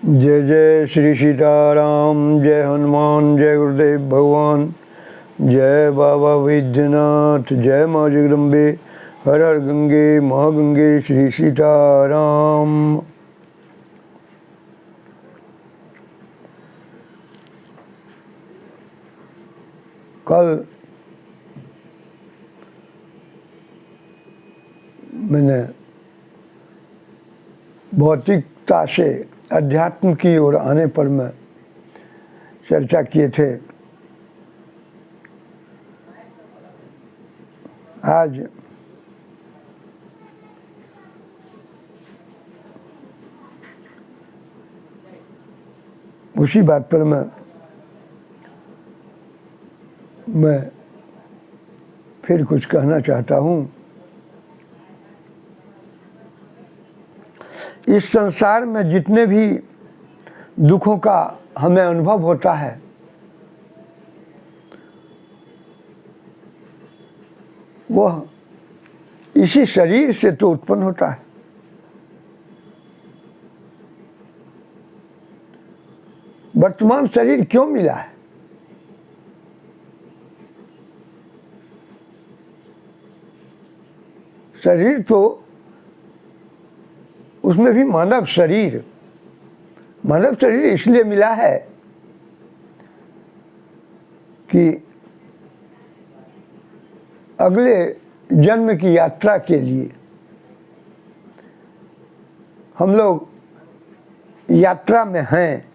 जय जय श्री सीताराम, जय हनुमान, जय गुरुदेव भगवान, जय बाबा वैद्यनाथ, जय माँ जगदम्बे, हर हर गंगे महागंगे, श्री सीताराम। कल मैंने भौतिकता से अध्यात्म की ओर आने पर मैं चर्चा किए थे। आज उसी बात पर मैं फिर कुछ कहना चाहता हूँ। इस संसार में जितने भी दुखों का हमें अनुभव होता है, वह इसी शरीर से तो उत्पन्न होता है। वर्तमान शरीर क्यों मिला है? शरीर तो, उसमें भी मानव शरीर इसलिए मिला है कि अगले जन्म की यात्रा के लिए हम लोग यात्रा में हैं।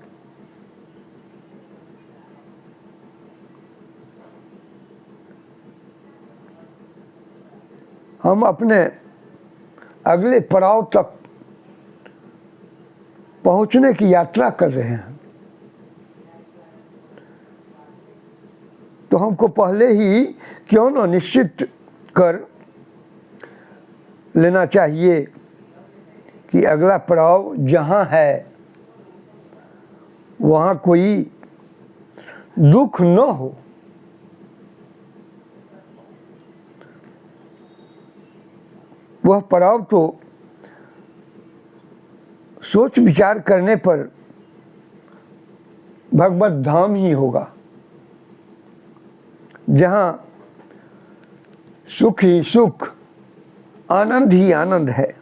हम अपने अगले पड़ाव तक पहुंचने की यात्रा कर रहे हैं। तो हमको पहले ही क्यों न निश्चित कर लेना चाहिए कि अगला पड़ाव जहाँ है वहाँ कोई दुख न हो। वह पड़ाव तो सोच विचार करने पर भगवत धाम ही होगा, जहाँ सुख ही सुख, आनंद ही आनंद है।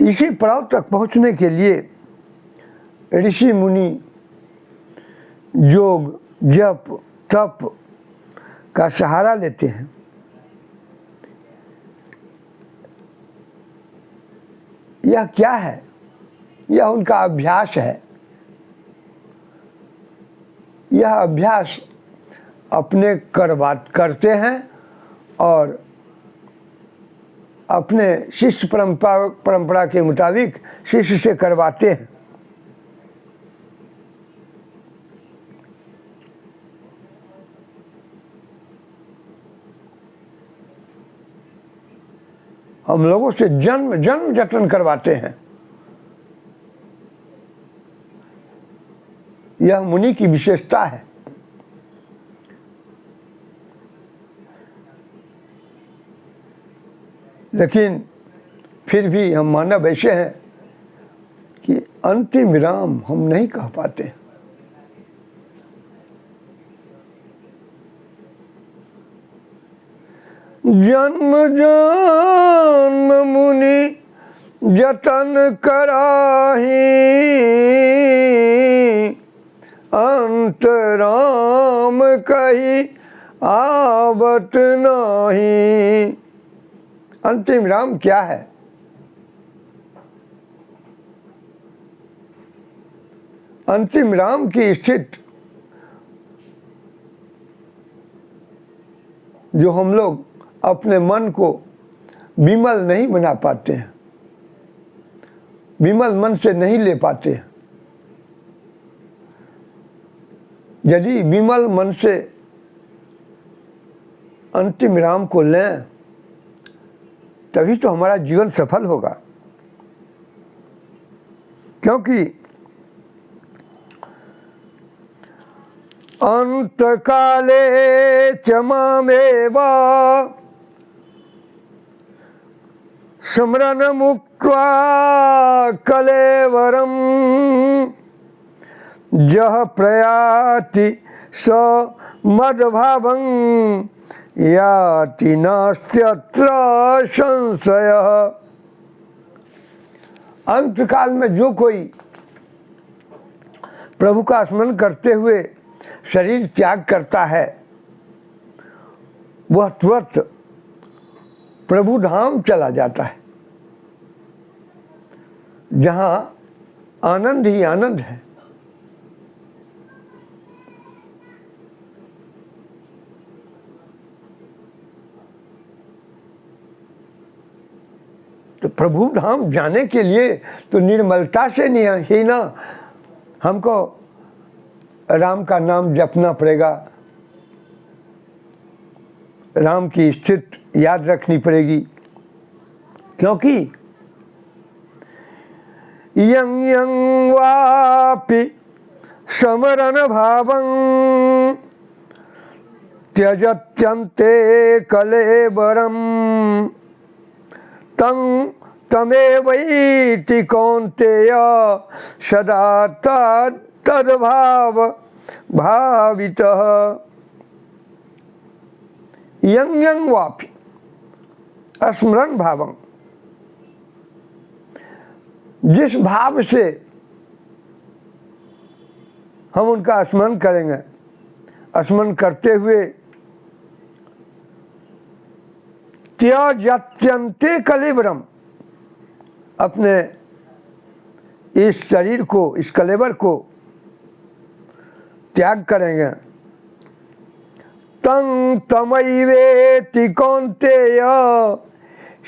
इसी पड़ाव तक पहुँचने के लिए ऋषि मुनि योग, जप, तप का सहारा लेते हैं। यह क्या है? यह उनका अभ्यास है। यह अभ्यास अपने करते हैं और अपने शिष्य परंपरा के मुताबिक शिष्य से करवाते हैं। हम लोगों से जन्म जतन करवाते हैं। यह मुनि की विशेषता है। लेकिन फिर भी हम मानव ऐसे हैं कि अंतिम विराम हम नहीं कह पाते। जन्म जन्म मुनि जतन कराही, अंतराम कही आवत नाही। अंतिम राम क्या है? अंतिम राम की स्थिति जो हम लोग अपने मन को विमल नहीं बना पाते हैं, विमल मन से नहीं ले पाते हैं। यदि विमल मन से अंतिम राम को लें तभी तो हमारा जीवन सफल होगा। क्योंकि अंत काले च मामेवा स्मरण मुक्त्वा कलेवरम जह प्रयाति स मद्भावं याति नास्त्यत्र संशयः। अंतकाल में जो कोई प्रभु का स्मरण करते हुए शरीर त्याग करता है वह तुरंत प्रभु धाम चला जाता है, जहाँ आनंद ही आनंद है। तो प्रभु धाम जाने के लिए तो निर्मलता से नहीं ही ना हमको राम का नाम जपना पड़ेगा, राम की स्थिति याद रखनी पड़ेगी, क्योंकि यं यं वापि समरण भावं त्यजत्यन्ते कलेवरं तं तमेवैति कौन्तेय सदा तद्भाव भावितः। यं यं वापि स्मरण भावं, जिस भाव से हम उनका स्मरण करेंगे, स्मरण करते हुए त्यजत्यन्ते कलेवरम, अपने इस शरीर को, इस कलेवर को त्याग करेंगे, तं तमैवेति कौन्तेय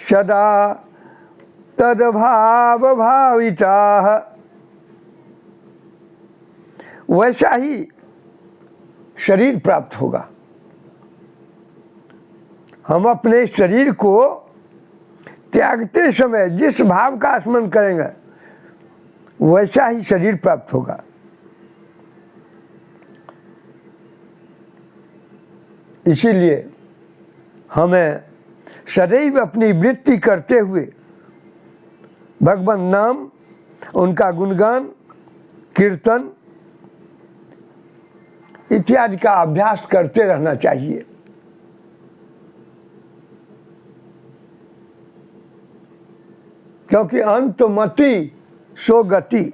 सदा तद्भाव भाविताः। वैसा ही शरीर प्राप्त होगा। हम अपने शरीर को त्यागते समय जिस भाव का स्मरण करेंगे वैसा ही शरीर प्राप्त होगा। इसीलिए हमें सदैव अपनी वृत्ति करते हुए भगवान नाम, उनका गुणगान, कीर्तन इत्यादि का अभ्यास करते रहना चाहिए। क्योंकि अंतमति सो गति।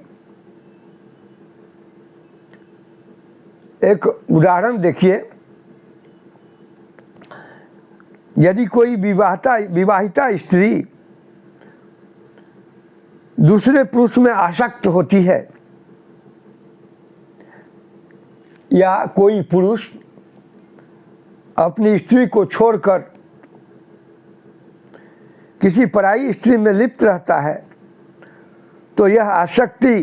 एक उदाहरण देखिए, यदि कोई विवाहिता स्त्री दूसरे पुरुष में आसक्त होती है या कोई पुरुष अपनी स्त्री को छोड़कर किसी पराई स्त्री में लिप्त रहता है, तो यह आसक्ति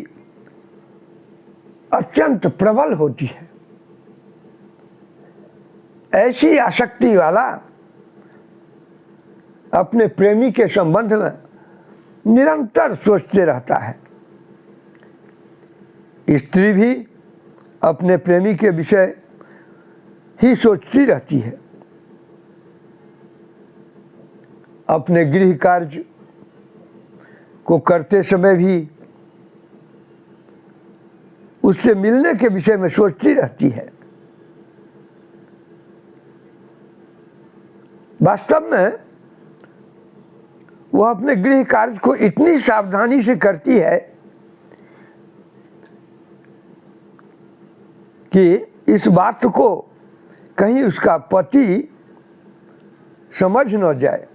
अत्यंत प्रबल होती है। ऐसी आसक्ति वाला अपने प्रेमी के संबंध में निरंतर सोचते रहता है। स्त्री भी अपने प्रेमी के विषय ही सोचती रहती है। अपने गृह कार्य को करते समय भी उससे मिलने के विषय में सोचती रहती है। वास्तव में वह अपने गृह कार्य को इतनी सावधानी से करती है कि इस बात को कहीं उसका पति समझ न जाए,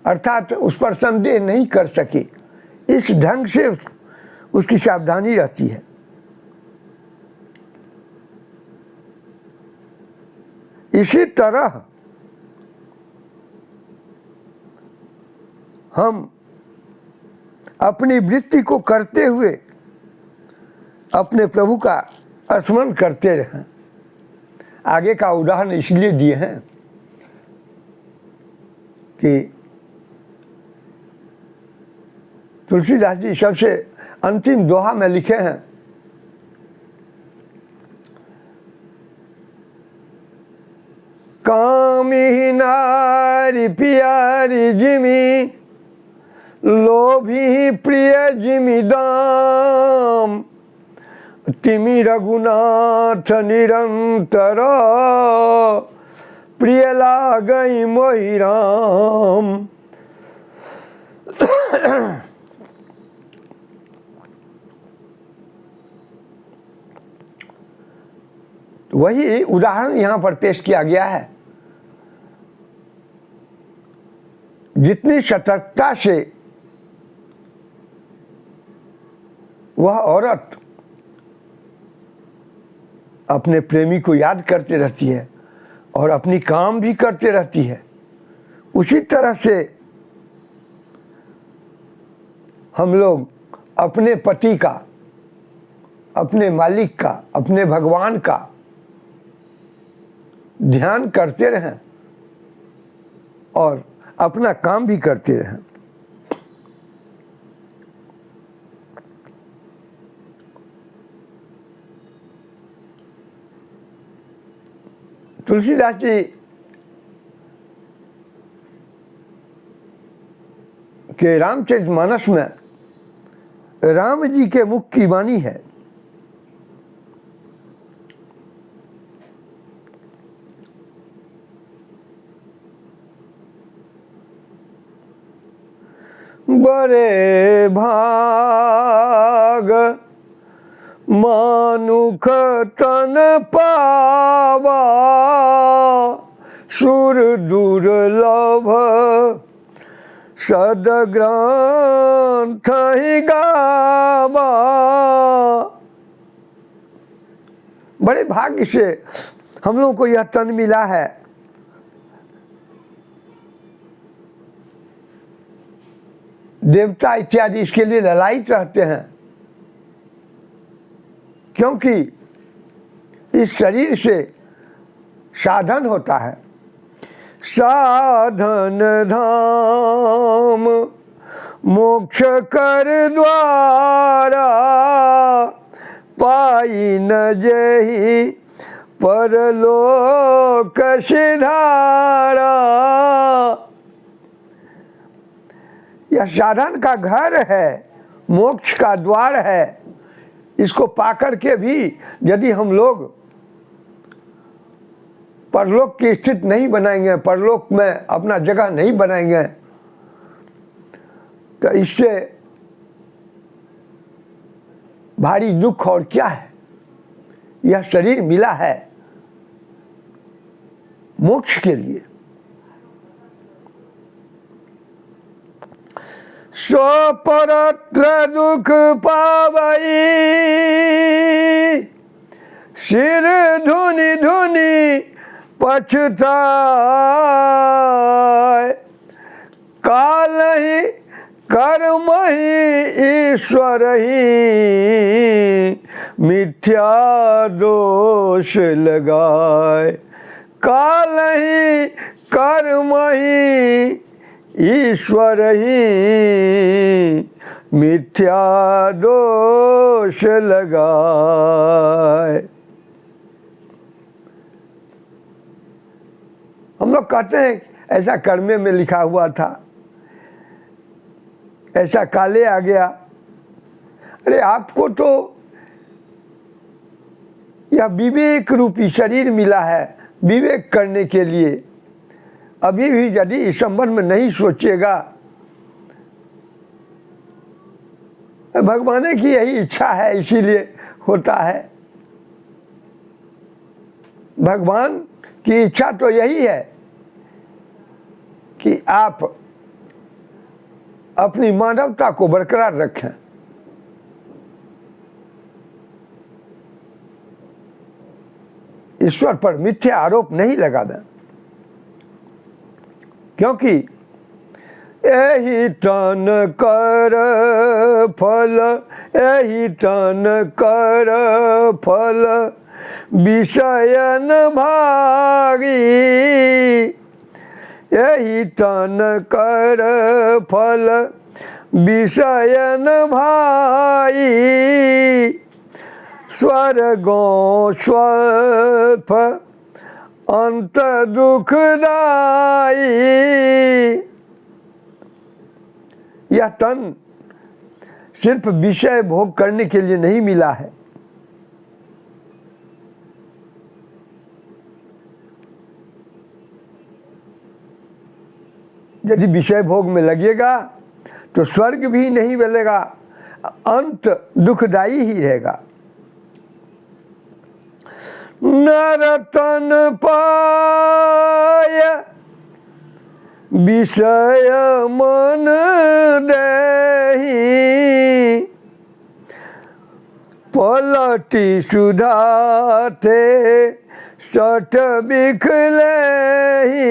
अर्थात उस पर संदेह नहीं कर सके। इस ढंग से उसकी सावधानी रहती है। इसी तरह हम अपनी वृत्ति को करते हुए अपने प्रभु का स्मरण करते रहें। आगे का उदाहरण इसलिए दिए हैं कि तुलसीदास जी सबसे अंतिम दोहा में लिखे हैं, काम कामी नारी प्यारी जिमी, लोभी प्रिय जिमी दाम, तिमी रघुनाथ निरंतर, प्रिय लागई मोहि राम। वही उदाहरण यहाँ पर पेश किया गया है। जितनी सतर्कता से वह औरत अपने प्रेमी को याद करते रहती है और अपनी काम भी करते रहती है, उसी तरह से हम लोग अपने पति का, अपने मालिक का, अपने भगवान का ध्यान करते रहें और अपना काम भी करते रहें। तुलसीदास जी के रामचरितमानस में राम जी के मुख की वाणी है। बड़े भाग मानुख तन पावा, सुर दुर्लभ सदग्रंथ ही गावा। बड़े भाग्य से हम लोगों को यह तन मिला है। देवता इत्यादि इसके लिए ललायित रहते हैं, क्योंकि इस शरीर से साधन होता है। साधन धाम मोक्ष कर द्वारा, पाई न जही परलोक सिधारा। यह साधन का घर है, मोक्ष का द्वार है। इसको पाकर के भी यदि हम लोग परलोक की स्थिति नहीं बनाएंगे, परलोक में अपना जगह नहीं बनाएंगे, तो इससे भारी दुख और क्या है। यह शरीर मिला है मोक्ष के लिए। सो परत्र दुख पावई, सिर धुनि धुनि पछताए। काल ही कर्म ही ईश्वर ही, मिथ्या दोष लगाए। काल ही कर्म ही ईश्वर ही, मिथ्या दोष लगाए। हम लोग कहते हैं ऐसा कर्मे में लिखा हुआ था, ऐसा काले आ गया। अरे आपको तो यह विवेक रूपी शरीर मिला है विवेक करने के लिए। अभी भी यदि इस संबंध में नहीं सोचिएगा, भगवान की यही इच्छा है, इसीलिए होता है। भगवान की इच्छा तो यही है कि आप अपनी मानवता को बरकरार रखें। ईश्वर पर मिथ्या आरोप नहीं लगा दें, क्योंकि यही तन कर फल, यही तन कर फल विषयन भागी। यही तन कर फल विषयन भाई, स्वर्गों स्वल्प अंत दुखदाई। यह तन सिर्फ विषय भोग करने के लिए नहीं मिला है। यदि विषय भोग में लगेगा तो स्वर्ग भी नहीं मिलेगा, अंत दुखदाई ही रहेगा। नर तन पाय विषय मन देहि, पलटी सुधा थे सठ बिखलेहि।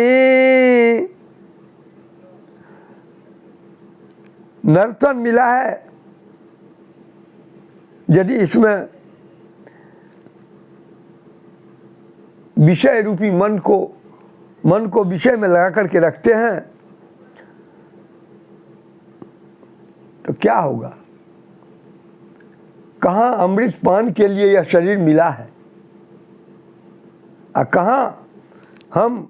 नर्तन मिला है, यदि इसमें विषय रूपी मन को विषय में लगा करके रखते हैं तो क्या होगा? कहाँ अमृत पान के लिए यह शरीर मिला है और कहाँ हम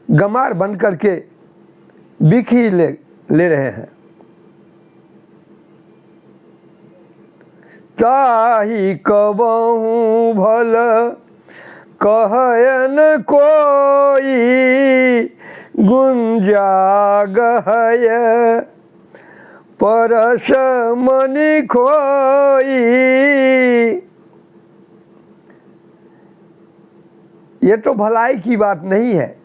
गमार बन करके बिख ही ले रहे हैं। ताही कबहू भल कहयन कोई, गुंजागहय परस मनि खोई। ये तो भलाई की बात नहीं है।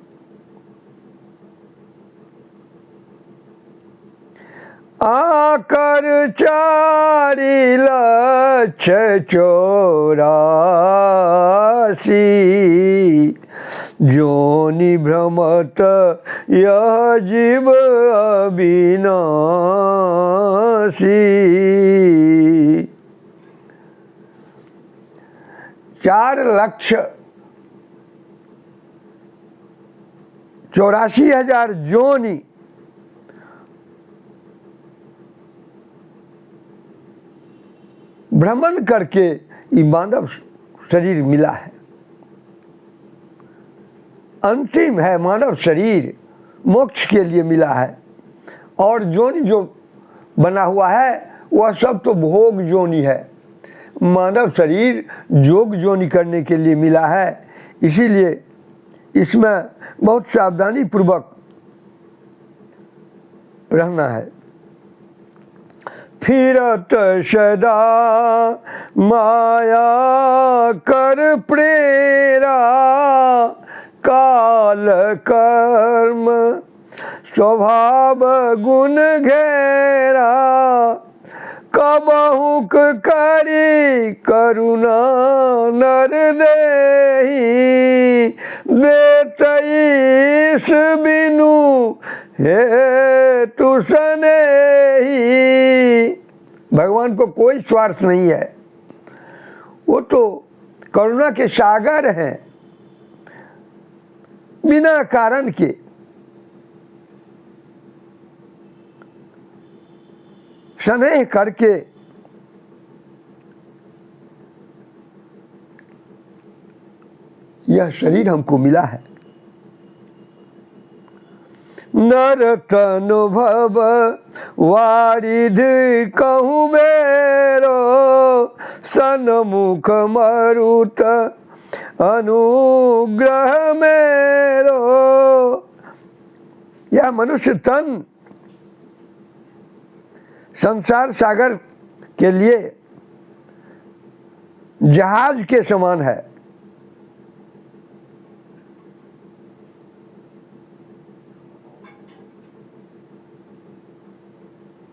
आकर 4,84,000 जोनि भ्रमत यह जीव अविनाशी। 4,84,000 जोनि भ्रमण करके ये मानव शरीर मिला है। अंतिम है मानव शरीर, मोक्ष के लिए मिला है। और जोनि जो बना हुआ है वह सब तो भोग जोनि है। मानव शरीर जोग जोनि करने के लिए मिला है, इसीलिए इसमें बहुत सावधानी पूर्वक रहना है। फिरत सदा माया कर प्रेरा, काल कर्म स्वभाव गुण घेरा। कबहुक करी करुणा नर देहि, देतईस बिनु हे तु सनेहि। भगवान को कोई स्वार्थ नहीं है, वो तो करुणा के सागर हैं। बिना कारण के स्नेह करके यह शरीर हमको मिला है। नर तनुभव वारिधि कहूँ बेरो, सन्मुख मरुत अनुग्रह मेरो। यह मनुष्य तन संसार सागर के लिए जहाज के समान है।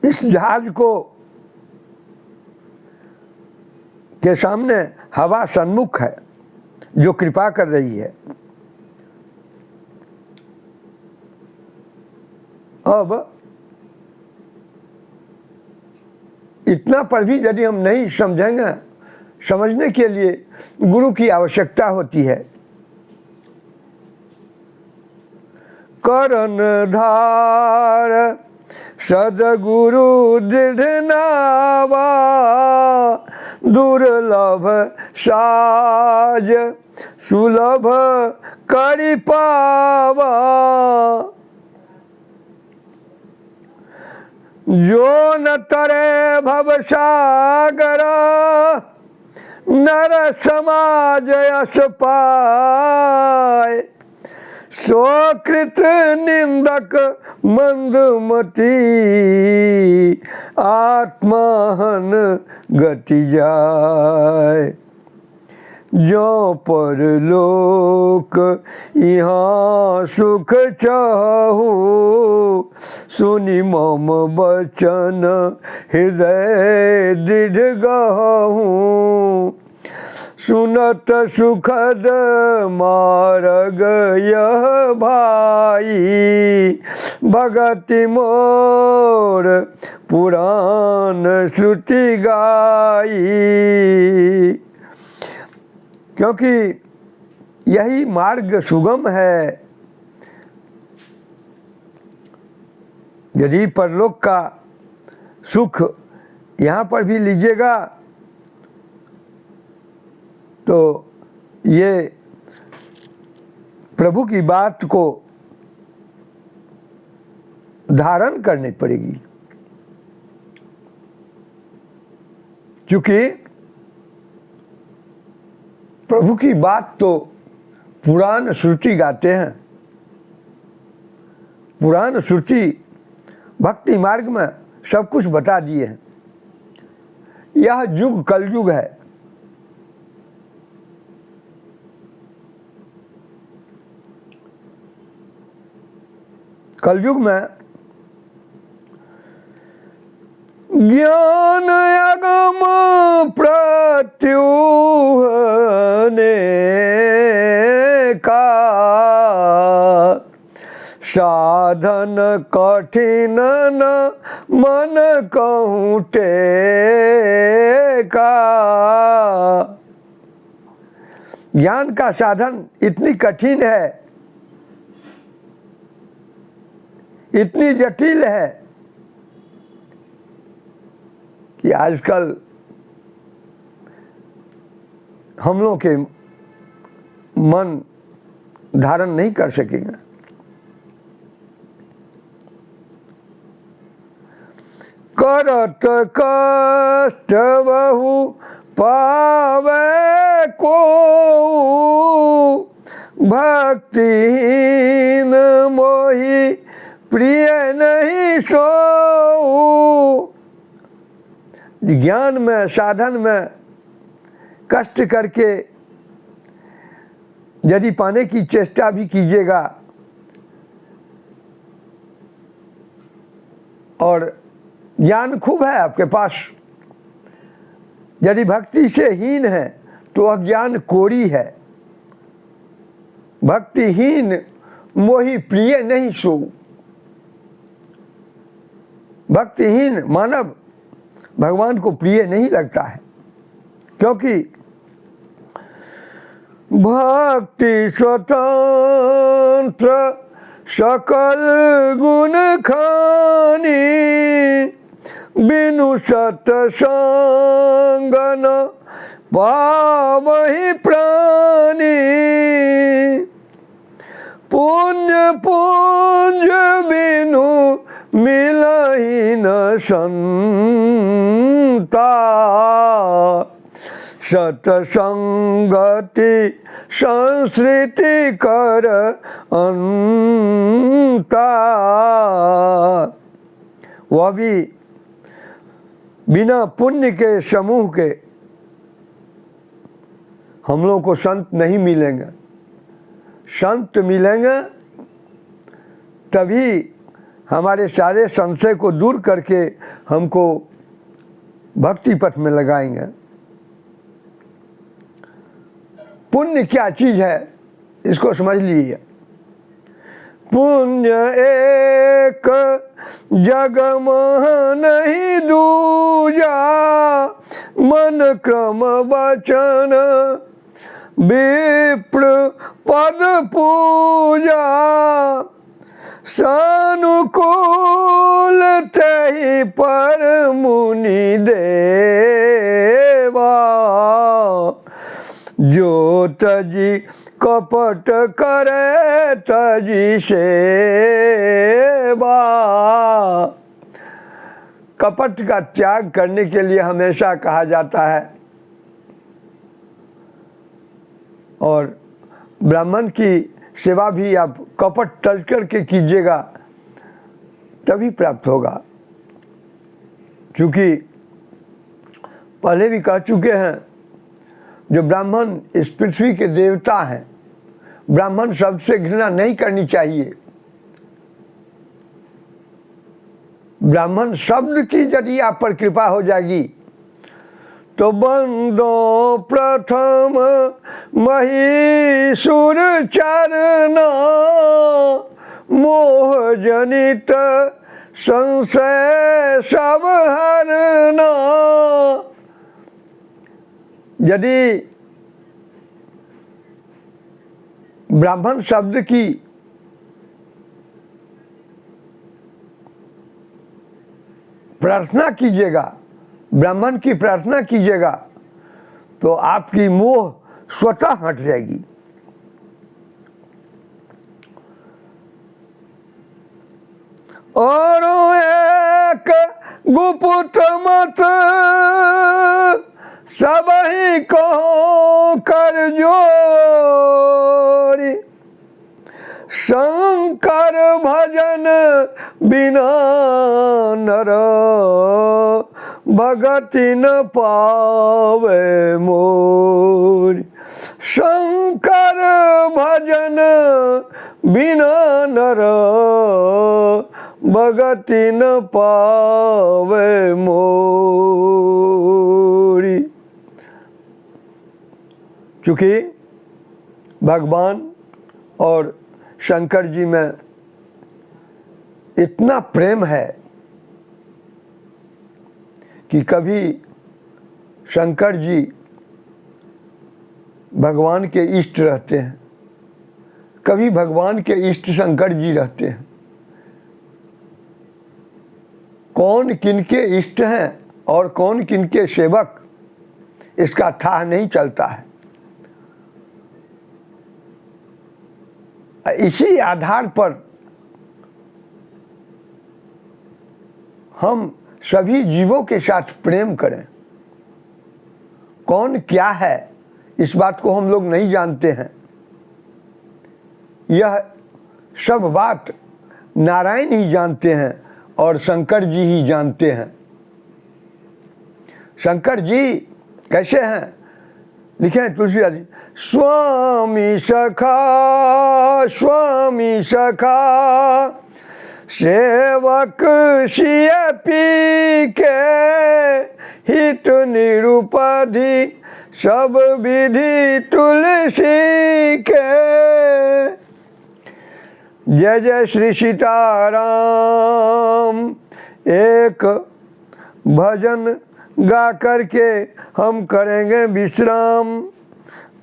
इस जहाज को के सामने हवा सन्मुख है जो कृपा कर रही है। अब इतना पर भी यदि हम नहीं समझेंगे, समझने के लिए गुरु की आवश्यकता होती है। करण धार सदगुरु दृढ़ नावा, दुर्लभ साज सुलभ करि पावा। जो न तरे भव सागर नर समाज यश पाए। स्वकृत निंदक मंदमती आत्महन गति जाय। जो परलोक यहाँ सुख चाहू सुनि मम बचन हृदय दृढ़ गहूँ। सुनत सुखद मार्ग यह भाई भगति मोर पुराण श्रुति गाई। क्योंकि यही मार्ग सुगम है। यदि परलोक का सुख यहाँ पर भी लीजिएगा तो ये प्रभु की बात को धारण करनी पड़ेगी। क्योंकि प्रभु की बात तो पुराण श्रुति गाते हैं। पुराण श्रुति भक्ति मार्ग में सब कुछ बता दिए हैं। यह युग कलयुग है। कलयुग में ज्ञान अगम प्रत्युहने का साधन कठिन न मन कहूँ टेका। ज्ञान का साधन इतनी कठिन है, इतनी जटिल है कि आजकल हम लोग के मन धारण नहीं कर सकेंगे। करत कष्ट बहु पावे को भक्तिहीन मोहि प्रिय नहीं सो। ज्ञान में साधन में कष्ट करके यदि पाने की चेष्टा भी कीजिएगा और ज्ञान खूब है आपके पास, यदि भक्ति से हीन है तो अज्ञान कोरी है। भक्तिहीन मोहि प्रिय नहीं सो। भक्तिहीन मानव भगवान को प्रिय नहीं लगता है, क्योंकि भक्ति स्वतंत्र सकल गुण खानी बिनु सत्संग न पावहि प्राणी। पुण्य पुंज बिनु मिलहि न संता। सतसंगति संस्कृति कर अंता। वह भी बिना पुण्य के समूह के हम लोग को संत नहीं मिलेंगे। संत मिलेंगे तभी हमारे सारे संशय को दूर करके हमको भक्ति पथ में लगाएंगे। पुण्य क्या चीज़ है इसको समझ लीजिए। पुण्य एक जग मह नहीं दूजा, मन क्रम वचन विप्र पद पूजा। सानुकूल तहि पर मुनि देवा, जो तजी कपट करे तजी सेवा। कपट का त्याग करने के लिए हमेशा कहा जाता है, और ब्राह्मण की सेवा भी आप कपट तज करके कीजिएगा तभी प्राप्त होगा। क्योंकि पहले भी कह चुके हैं, जो ब्राह्मण इस पृथ्वी के देवता हैं, ब्राह्मण शब्द से घृणा नहीं करनी चाहिए। ब्राह्मण शब्द की यदि आप पर कृपा हो जाएगी तो बंदो प्रथम महिषुर चरना, मोह जनित संशय सब हरना। यदि ब्राह्मण शब्द की प्रार्थना कीजिएगा, ब्राह्मण की प्रार्थना कीजिएगा तो आपकी मोह स्वतः हट जाएगी। और एक गुप्त मत सब ही को कर जोड़ी, शंकर भजन बिना नर भगति न पावे मोरी। शंकर भजन बिना नर भगति न पावे मोरी। चूँकि भगवान और शंकर जी में इतना प्रेम है कि कभी शंकर जी भगवान के इष्ट रहते हैं, कभी भगवान के इष्ट शंकर जी रहते हैं। कौन किनके इष्ट हैं और कौन किनके सेवक, इसका था नहीं चलता है। इसी आधार पर हम सभी जीवों के साथ प्रेम करें। कौन क्या है इस बात को हम लोग नहीं जानते हैं। यह सब बात नारायण ही जानते हैं और शंकर जी ही जानते हैं। शंकर जी कैसे हैं लिखे हैं तुलसीदास जी, स्वामी सखा सेवक सिय पी के हित निरुपधि सब विधि तुलसी के। जय जय श्री सीताराम। एक भजन गा करके हम करेंगे विश्राम।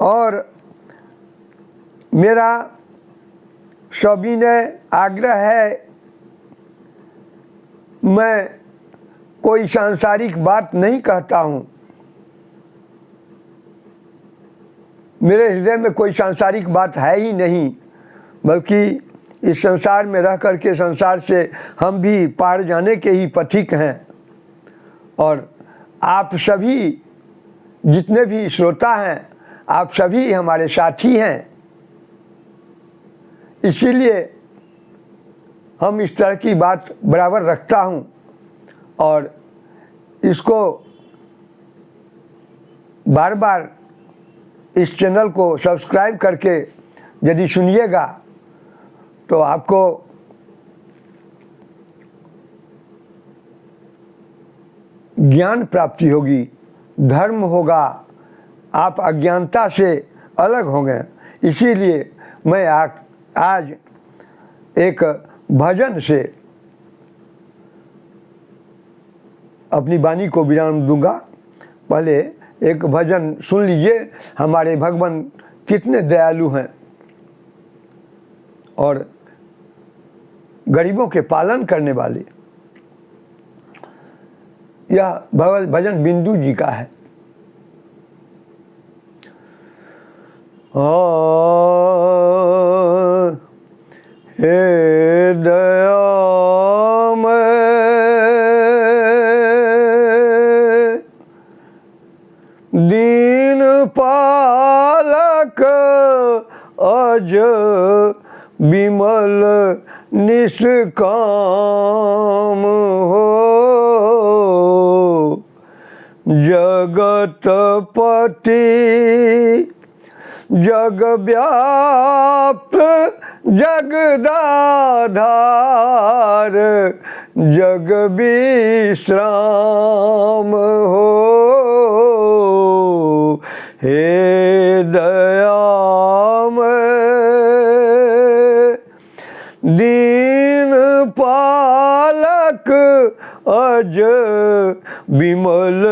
और मेरा सविनय आग्रह है, मैं कोई सांसारिक बात नहीं कहता हूँ, मेरे हृदय में कोई सांसारिक बात है ही नहीं, बल्कि इस संसार में रह करके संसार से हम भी पार जाने के ही पथिक हैं। और आप सभी जितने भी श्रोता हैं, आप सभी हमारे साथी हैं। इसीलिए हम इस तरह की बात बराबर रखता हूँ, और इसको बार बार इस चैनल को सब्सक्राइब करके यदि सुनिएगा तो आपको ज्ञान प्राप्ति होगी, धर्म होगा, आप अज्ञानता से अलग होंगे। इसीलिए मैं आज एक भजन से अपनी वाणी को विराम दूंगा। पहले एक भजन सुन लीजिए। हमारे भगवान कितने दयालु हैं और गरीबों के पालन करने वाले। यह भजन बिंदु जी का है। हे दयामय दीन पालक अज विमल निष्काम हो जगतपति जग व्याप्त जगदाधार जग विश्राम हो हे दयामय दीन पालक अज विमल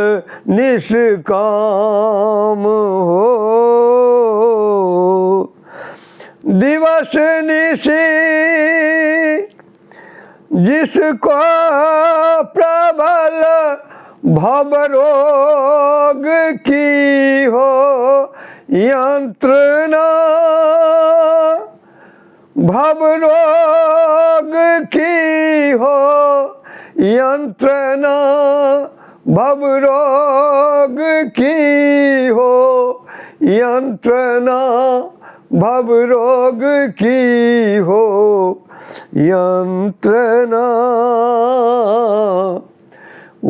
निष्काम हो दिवस निशि जिसको प्रबल भवरोग की हो यंत्रणा भवरोग की हो यंत्रणा भवरोग की हो यंत्रणा भवरोग की हो यंत्रणा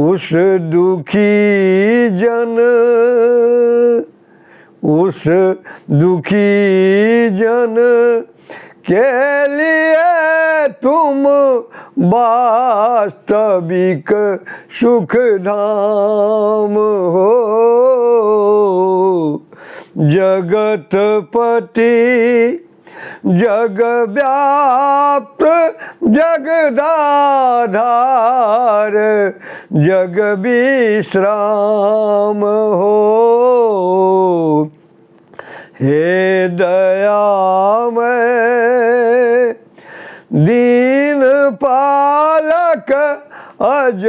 उस दुखी जन उस दुखी जन के लिए तुम वास्तविक सुख धाम हो जगतपति जग व्याप्त जगदाधार जग विश्राम हो हे दयामय दीन पालक अज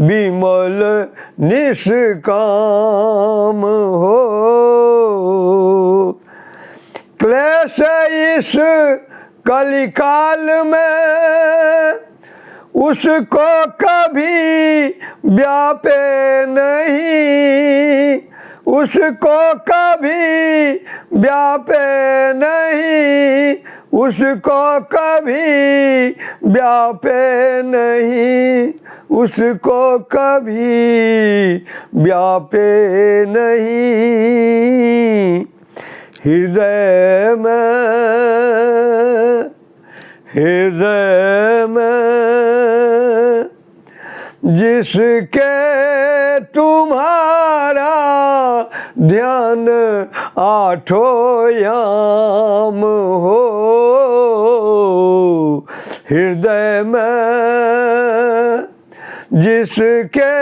विमल निष्काम हो क्लेश इस कलिकाल में उसको कभी व्यापे नहीं उसको कभी व्यापे नहीं उसको कभी व्यापे नहीं उसको कभी व्यापे नहीं हृदय में जिसके तुम्हारा ध्यान आठों याम हो हृदय में जिसके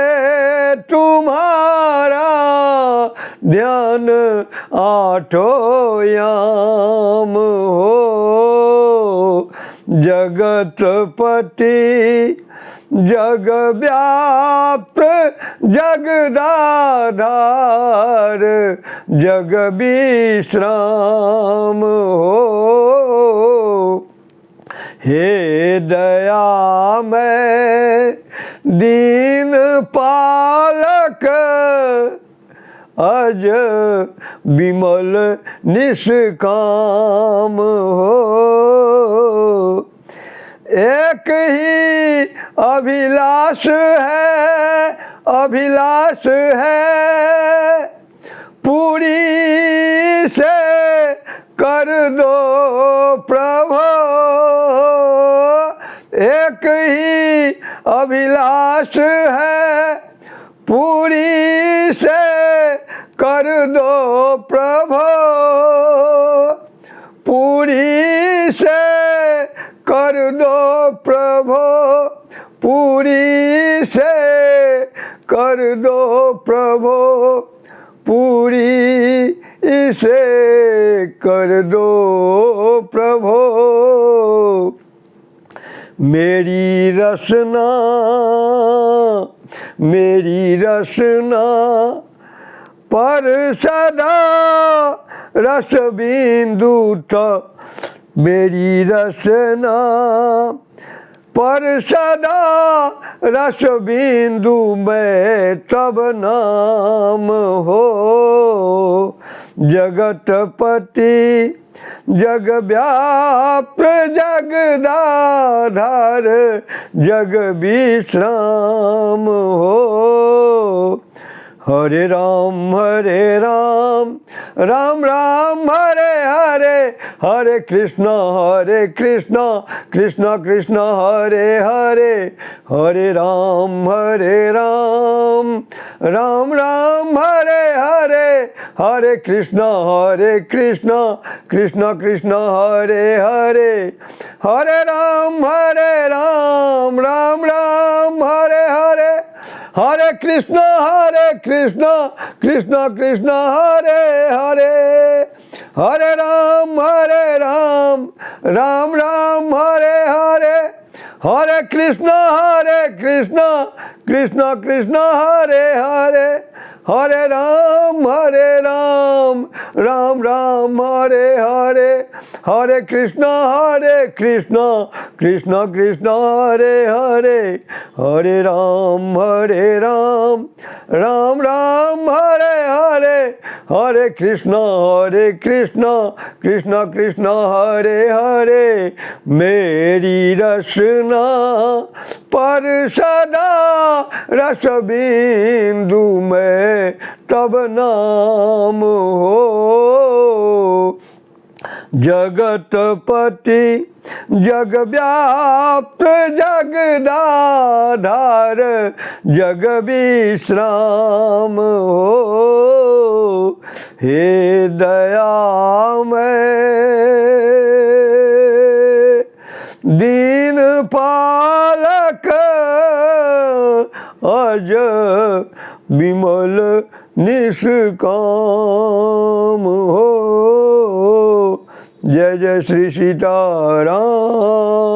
तुम्हारा ध्यान आठों याम हो जगतपति जग व्याप्त जगदाधार जग विश्राम हो हे दयामय दीन पालक अज विमल निष्काम हो एक ही अभिलाष है पूरी से कर दो प्रभु एक ही अभिलाष है पूरी से कर दो प्रभु पूरी से कर दो प्रभु पूरी से कर दो प्रभु पूरी से कर दो प्रभु मेरी रसना पर सदा रस बिंदु था मेरी रसना, पर सदा रस बिंदु में तब नाम हो। जगतपति जग व्याप्त जगदाधार जग विश्राम हो। हरे राम राम राम हरे हरे, हरे कृष्णा कृष्णा कृष्णा हरे हरे, हरे राम राम राम हरे हरे, हरे कृष्णा कृष्णा कृष्णा हरे हरे, हरे राम राम राम हरे हरे, हरे कृष्णा कृष्णा कृष्णा हरे हरे, हरे राम राम राम हरे हरे, हरे कृष्णा कृष्णा कृष्णा हरे हरे, हरे राम राम राम हरे हरे, हरे कृष्णा कृष्णा कृष्णा हरे हरे, हरे राम राम राम हरे हरे, हरे कृष्णा कृष्णा कृष्णा हरे हरे। मेरी रसना पर सदा रस बिंदु में तब नाम हो। जगतपति जग व्याप्त जगदाधार जग विश्राम हो। हे दयामय दीन पालक अज विमल निष्काम हो। जय जय श्री सीताराम।